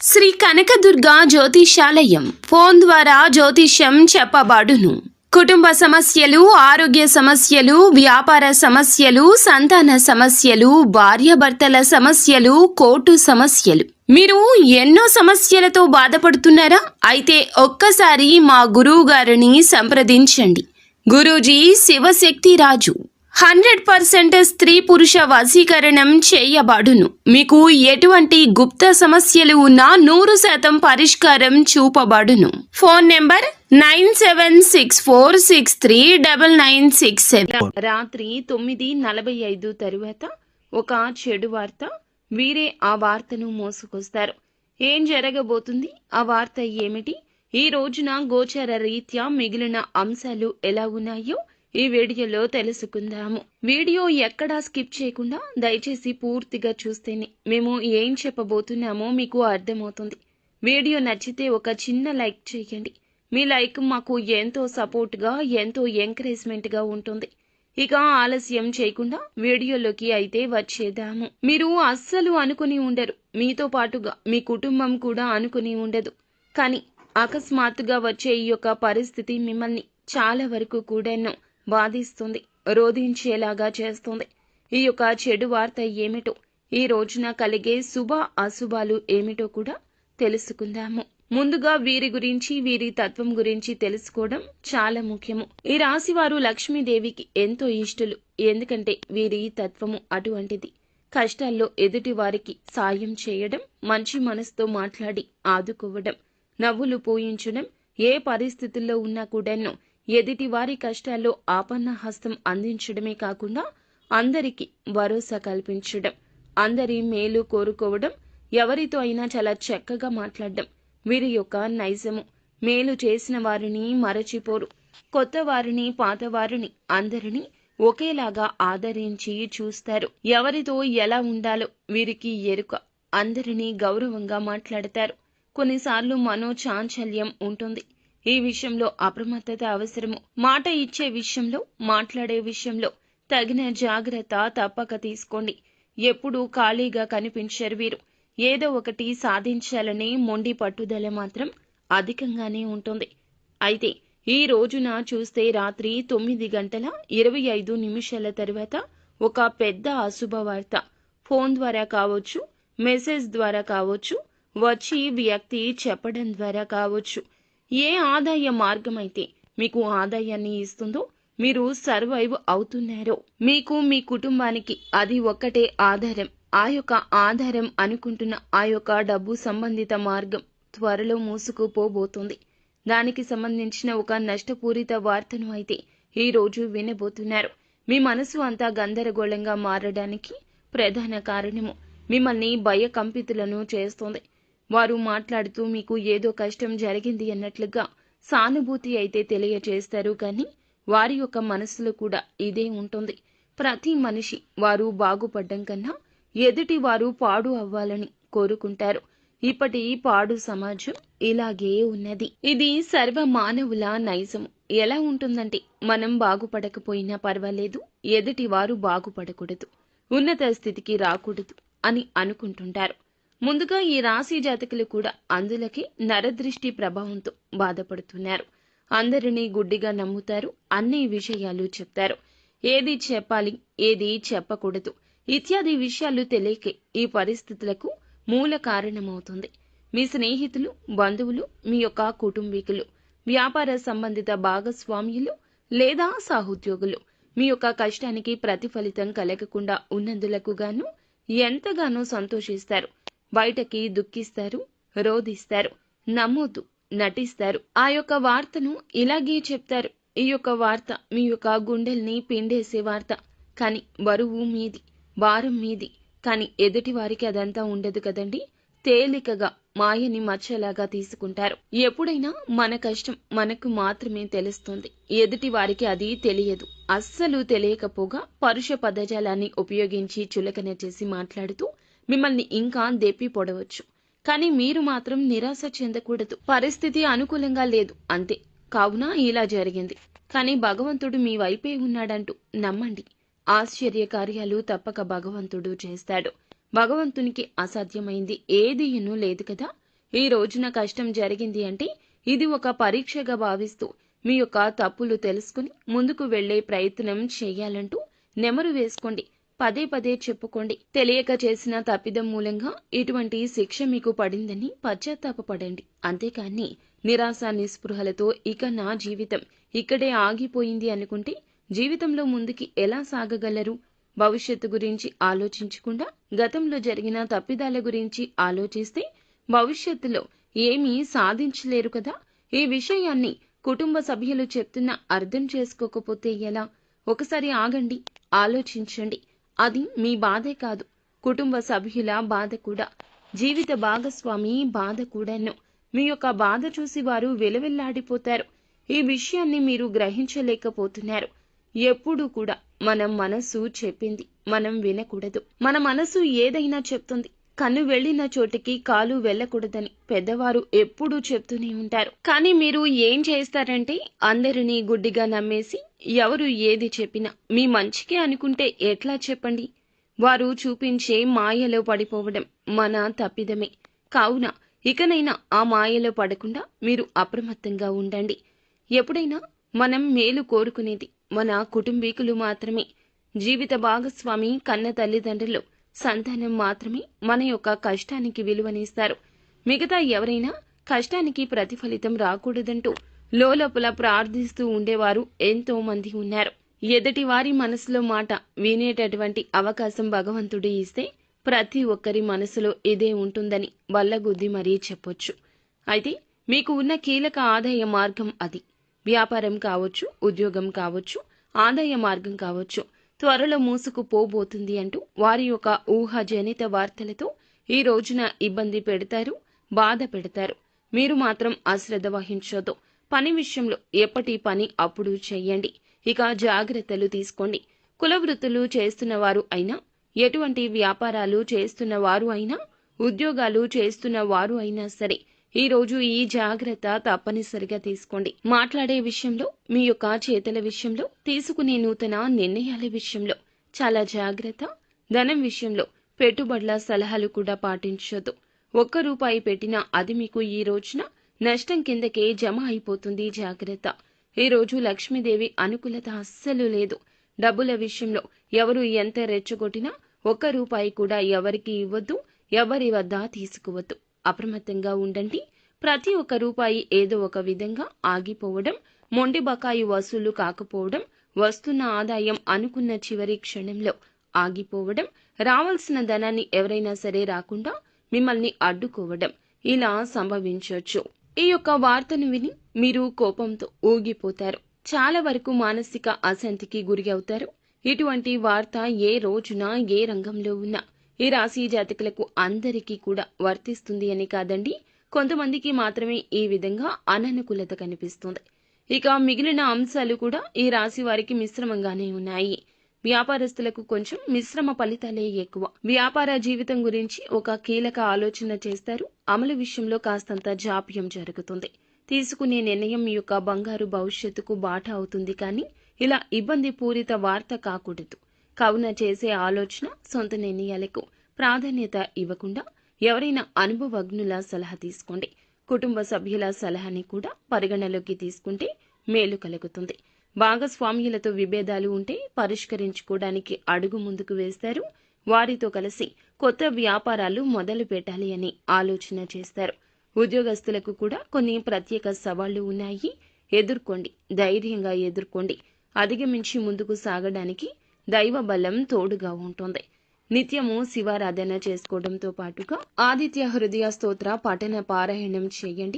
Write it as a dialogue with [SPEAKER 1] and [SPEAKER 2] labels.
[SPEAKER 1] Shri Kanakadurga జ్యోతిషాలయం phone ద్వారా జ్యోతిష్యం చెప్పబడును. కుటుంబ సమస్యలు, ఆరోగ్య సమస్యలు, వ్యాపార సమస్యలు, సంతాన సమస్యలు, భార్యాభర్తల సమస్యలు, కోర్టు సమస్యలు. మీరు ఎన్నో సమస్యలతో బాధపడుతున్నారా? అయితే ఒక్కసారి మా గురువు గారిని సంప్రదించండి. గురూజీ శివశక్తి రాజు 100% స్త్రీ పురుష వశీకరణం చేయబడును. మీకు ఎటువంటి గుప్త సమస్యలు ఉన్నా 100% పరిష్కారం చూపబడును. Phone number 9764639967. రాత్రి 9:45 తరువాత ఒక చెడు వార్త. వీరే ఆ వార్తను మోసుకొస్తారు. ఏం జరగబోతుంది? ఆ వార్త ఏమిటి? ఈ రోజున గోచర రీత్యా మిగిలిన అంశాలు ఎలా ఉన్నాయో ఈ వీడియోలో తెలుసుకుందాము. వీడియో ఎక్కడా స్కిప్ చేయకుండా దయచేసి పూర్తిగా చూస్తేనే మేము ఏం చెప్పబోతున్నామో మీకు అర్థమవుతుంది. వీడియో నచ్చితే ఒక చిన్న లైక్ చేయండి. మీ లైక్ మాకు ఎంతో సపోర్ట్గా, ఎంతో ఎంకరేజ్మెంట్గా ఉంటుంది. ఇక ఆలస్యం చేయకుండా వీడియోలోకి అయితే వచ్చేద్దాము. మీరు అస్సలు అనుకుని ఉండరు, మీతో పాటుగా మీ కుటుంబం కూడా అనుకుని ఉండదు. కానీ అకస్మాత్తుగా వచ్చే ఈ యొక్క పరిస్థితి మిమ్మల్ని చాలా వరకు కూడాను బాధిస్తుంది, రోధించేలాగా చేస్తుంది. ఈ యొక్క చెడు వార్త ఏమిటో, ఈ రోజున కలిగే శుభ అశుభాలు ఏమిటో కూడా తెలుసుకుందాము. ముందుగా వీరి గురించి, వీరి తత్వం గురించి తెలుసుకోవడం చాలా ముఖ్యము. ఈ రాశి వారు లక్ష్మీదేవికి ఎంతో ఇష్టలు. ఎందుకంటే వీరి తత్వము అటువంటిది. కష్టాల్లో ఎదుటి వారికి సాయం చేయడం, మంచి మనసుతో మాట్లాడి ఆదుకోవడం, నవ్వులు పూయించడం, ఏ పరిస్థితుల్లో ఉన్నా కూడాను ఎదుటి వారి కష్టాల్లో ఆపన్న హస్తం అందించడమే కాకుండా అందరికీ భరోసా కల్పించడం, అందరి మేలు కోరుకోవడం, ఎవరితో అయినా చాలా చక్కగా మాట్లాడడం వీరి యొక్క నైజము. మేలు చేసిన వారిని మరచిపోరు. కొత్త వారిని, పాత వారిని అందరినీ ఒకేలాగా ఆదరించి చూస్తారు. ఎవరితో ఎలా ఉండాలో వీరికి ఎరుక. అందరినీ గౌరవంగా మాట్లాడతారు. కొన్నిసార్లు మనోచాంచల్యం ఉంటుంది. ఈ విషయంలో అప్రమత్తత అవసరము. మాట ఇచ్చే విషయంలో, మాట్లాడే విషయంలో తగిన జాగ్రత్త తప్పక తీసుకోండి. ఎప్పుడూ ఖాళీగా కనిపించరు వీరు. ఏదో ఒకటి సాధించాలనే మొండి పట్టుదల మాత్రం అధికంగానే ఉంటుంది. అయితే ఈ రోజున చూస్తే రాత్రి 9:25 తర్వాత ఒక పెద్ద అశుభ వార్త ఫోన్ ద్వారా కావచ్చు, మెసేజ్ ద్వారా కావచ్చు, వచ్చి వ్యక్తి చెప్పడం ద్వారా కావచ్చు. ఏ ఆదాయ మార్గం అయితే మీకు ఆదాయాన్ని ఇస్తుందో, మీరు సర్వైవ్ అవుతున్నారో, మీకు మీ కుటుంబానికి అది ఒక్కటే ఆధారం. ఆ యొక్క ఆధారం అనుకుంటున్న ఆ యొక్క డబ్బు సంబంధిత మార్గం త్వరలో మూసుకుపోబోతుంది. దానికి సంబంధించిన ఒక నష్టపూరిత వార్తను అయితే ఈ రోజు వినబోతున్నారు. మీ మనసు అంతా గందరగోళంగా మారడానికి ప్రధాన కారణము మిమ్మల్ని భయకంపితులను చేస్తోంది. వారు మాట్లాడుతూ మీకు ఏదో కష్టం జరిగింది అన్నట్లుగా సానుభూతి అయితే తెలియచేస్తారు. కానీ వారి యొక్క మనసులో కూడా ఇదే ఉంటుంది. ప్రతి మనిషి వారు బాగుపడ్డం కన్నా ఎదుటి వారు పాడు అవ్వాలని కోరుకుంటారు. ఇప్పటి పాడు సమాజం ఇలాగే ఉన్నది. ఇది సర్వ మానవుల నైజము. ఎలా ఉంటుందంటే, మనం బాగుపడకపోయినా పర్వాలేదు, ఎదుటి వారు బాగుపడకూడదు, ఉన్నత స్థితికి రాకూడదు అని అనుకుంటుంటారు. ముందుగా ఈ రాశి జాతకులు కూడా అందులకే నరదృష్టి ప్రభావంతో బాధపడుతున్నారు. అందరినీ గుడ్డిగా నమ్ముతారు. అన్ని విషయాలు చెప్తారు. ఏది చెప్పాలి, ఏది చెప్పకూడదు ఇత్యాది విషయాలు తెలియకే ఈ పరిస్థితులకు మూల కారణమవుతుంది. మీ స్నేహితులు, బంధువులు, మీ యొక్క కుటుంబీకులు, వ్యాపార సంబంధిత భాగస్వామ్యులు లేదా సహోద్యోగులు మీ యొక్క కష్టానికి ప్రతిఫలితం కలగకుండా ఉన్నందులకు గాను ఎంతగానో సంతోషిస్తారు. బయటకి దుఃఖిస్తారు, రోధిస్తారు, నమ్మొద్దు, నటిస్తారు. ఆ యొక్క వార్తను ఇలాగే చెప్తారు. ఈ యొక్క వార్త మీ యొక్క గుండెల్ని పిండేసే వార్త. కానీ బరువు మీది, భారం మీది. కానీ ఎదుటి వారికి అదంతా ఉండదు కదండి. తేలికగా మాయని మచ్చలాగా తీసుకుంటారు. ఎప్పుడైనా మన కష్టం మనకు మాత్రమే తెలుస్తుంది, ఎదుటి వారికి అది తెలియదు. అస్సలు తెలియకపోగా పరుష పదజాలాన్ని ఉపయోగించి చులకన చేసి మాట్లాడుతూ మిమ్మల్ని ఇంకా దెప్పి పొడవచ్చు. కానీ మీరు మాత్రం నిరాశ చెందకూడదు. పరిస్థితి అనుకూలంగా లేదు అంతే, కావున ఇలా జరిగింది. కానీ భగవంతుడు మీ వైపే ఉన్నాడంటూ నమ్మండి. ఆశ్చర్య కార్యాలు తప్పక భగవంతుడు చేస్తాడు. భగవంతునికి అసాధ్యమైంది ఏదీనూ లేదు కదా. ఈ రోజున కష్టం జరిగింది అంటే ఇది ఒక పరీక్షగా భావిస్తూ మీ యొక్క తప్పులు తెలుసుకుని ముందుకు వెళ్లే ప్రయత్నం చేయాలంటూ నెమరు వేసుకోండి. పదే పదే చెప్పుకోండి. తెలియక చేసిన తప్పిదం మూలంగా ఇటువంటి శిక్ష మీకు పడిందని పశ్చాత్తాపపడండి. అంతేకాని నిరాశ నిస్పృహలతో ఇక నా జీవితం ఇక్కడే ఆగిపోయింది అనుకుంటే జీవితంలో ముందుకి ఎలా సాగగలరు? భవిష్యత్తు గురించి ఆలోచించకుండా గతంలో జరిగిన తప్పిదాల గురించి ఆలోచిస్తే భవిష్యత్తులో ఏమీ సాధించలేరు కదా. ఈ విషయాన్ని కుటుంబ సభ్యులు చెప్తున్నా అర్థం చేసుకోకపోతే ఎలా? ఒకసారి ఆగండి, ఆలోచించండి. అది మీ బాధే కాదు, కుటుంబ సభ్యుల బాధ కూడా, జీవిత భాగస్వామి బాధ కూడాను. మీ యొక్క బాధ చూసి వారు విలవిల్లాడిపోతారు. ఈ విషయాన్ని మీరు గ్రహించలేకపోతున్నారు. ఎప్పుడూ కూడా మన మనసు చెప్పింది మనం వినకూడదు. మన మనసు ఏదైనా చెప్తుంది. కన్ను వెళ్లిన చోటికి కాలు వెళ్ళకూడదని పెద్దవారు ఎప్పుడూ చెప్తూనే ఉంటారు. కానీ మీరు ఏం చేస్తారంటే అందరినీ గుడ్డిగా నమ్మేసి ఎవరు ఏది చెప్పినా మీ మంచికే అనుకుంటే ఎట్లా చెప్పండి? వారు చూపించే మాయలో పడిపోవడం మన తప్పిదమే. కావున ఇకనైనా ఆ మాయలో పడకుండా మీరు అప్రమత్తంగా ఉండండి. ఎప్పుడైనా మనం మేలు కోరుకునేది మన కుటుంబీకులు మాత్రమే. జీవిత భాగస్వామి, కన్న తల్లిదండ్రులు, సంతానం మాత్రమే మన యొక్క కష్టానికి విలువనిస్తారు. మిగతా ఎవరైనా కష్టానికి ప్రతిఫలితం రాకూడదంటూ లోలోపల ప్రార్థిస్తూ ఉండేవారు ఎంతో మంది ఉన్నారు. ఎదుటి వారి మనసులో మాట వినేటటువంటి అవకాశం భగవంతుడు ఇస్తే ప్రతి ఒక్కరి మనసులో ఇదే ఉంటుందని వల్లగుద్ది మరీ చెప్పొచ్చు. అయితే మీకు ఉన్న కీలక ఆదాయ మార్గం అది. వ్యాపారం కావచ్చు, ఉద్యోగం కావచ్చు, ఆదాయ మార్గం కావచ్చు త్వరలో మూసుకుపోబోతుంది అంటూ వారి యొక్క ఊహాజనిత వార్తలతో ఈ రోజున ఇబ్బంది పెడతారు, బాధ పెడతారు. మీరు మాత్రం అశ్రద్ధ వహించొద్దు. పని విషయంలో ఎప్పటి పని అప్పుడు చెయ్యండి. ఇక జాగ్రత్తలు తీసుకోండి. కుల వృత్తులు చేస్తున్న వారు అయినా, ఎటువంటి వ్యాపారాలు చేస్తున్న వారు అయినా, ఉద్యోగాలు చేస్తున్న వారు అయినా సరే ఈ రోజు ఈ జాగ్రత్త తప్పనిసరిగా తీసుకోండి. మాట్లాడే విషయంలో, మీ యొక్క చేతల విషయంలో, తీసుకునే నూతన నిర్ణయాల విషయంలో చాలా జాగ్రత్త. ధనం విషయంలో పెట్టుబడుల సలహాలు కూడా పాటించొద్దు. ₹1 పెట్టినా అది మీకు ఈ రోజున నష్టం కిందకే జమ అయిపోతుంది. జాగ్రత్త. ఈ రోజు లక్ష్మీదేవి అనుకూలత అస్సలు లేదు. డబ్బుల విషయంలో ఎవరు ఎంత రెచ్చగొట్టినా ₹1 కూడా ఎవరికి ఇవ్వద్దు, ఎవరి వద్ద తీసుకువద్దు. అప్రమత్తంగా ఉండండి. ప్రతి ఒక్క రూపాయి ఏదో ఒక విధంగా ఆగిపోవడం, మొండి బకాయి వసూలు కాకపోవడం, వస్తున్న ఆదాయం అనుకున్న చివరి క్షణంలో ఆగిపోవడం, రావాల్సిన ధనాన్ని ఎవరైనా సరే రాకుండా మిమ్మల్ని అడ్డుకోవడం ఇలా సంభవించవచ్చు. ఈ యొక్క వార్తను విని మీరు కోపంతో ఊగిపోతారు. చాలా వరకు మానసిక అశాంతికి గురి అవుతారు. ఇటువంటి వార్త ఏ రోజున ఏ రంగంలో ఉన్నా ఈ రాశి జాతకులకు అందరికీ కూడా వర్తిస్తుంది అని కాదండి, కొంతమందికి మాత్రమే ఈ విధంగా అననుకూలత కనిపిస్తుంది. ఇక మిగిలిన అంశాలు కూడా ఈ రాశి వారికి మిశ్రమంగానే ఉన్నాయి. వ్యాపారస్తులకు కొంచెం మిశ్రమ ఫలితాలే ఎక్కువ. వ్యాపార జీవితం గురించి ఒక కీలక ఆలోచన చేస్తారు. అమలు విషయంలో కాస్తంత జాప్యం జరుగుతుంది. తీసుకునే నిర్ణయం మీ యొక్క బంగారు భవిష్యత్తుకు బాట అవుతుంది. కానీ ఇలా ఇబ్బంది పూరిత వార్త కాకూడదు. కావున చేసే ఆలోచన, సొంత నిర్ణయాలకు ప్రాధాన్యత ఇవ్వకుండా ఎవరైనా అనుభవజ్ఞుల సలహా తీసుకోండి. కుటుంబ సభ్యుల సలహాని కూడా పరిగణలోకి తీసుకుంటే మేలు కలుగుతుంది. భాగస్వామ్యులతో విభేదాలు ఉంటే పరిష్కరించుకోవడానికి అడుగు ముందుకు వేస్తారు. వారితో కలిసి కొత్త వ్యాపారాలు మొదలు పెట్టాలి అని ఆలోచన చేస్తారు. ఉద్యోగస్తులకు కూడా కొన్ని ప్రత్యేక సవాళ్లు ఉన్నాయి. ఎదుర్కోండి, ధైర్యంగా ఎదుర్కోండి. అధిగమించి ముందుకు సాగడానికి దైవ బలం తోడుగా ఉంటుంది. నిత్యము శివారాధన చేసుకోవడంతో పాటుగా ఆదిత్య హృదయ స్తోత్ర పఠన పారాయణం చేయండి.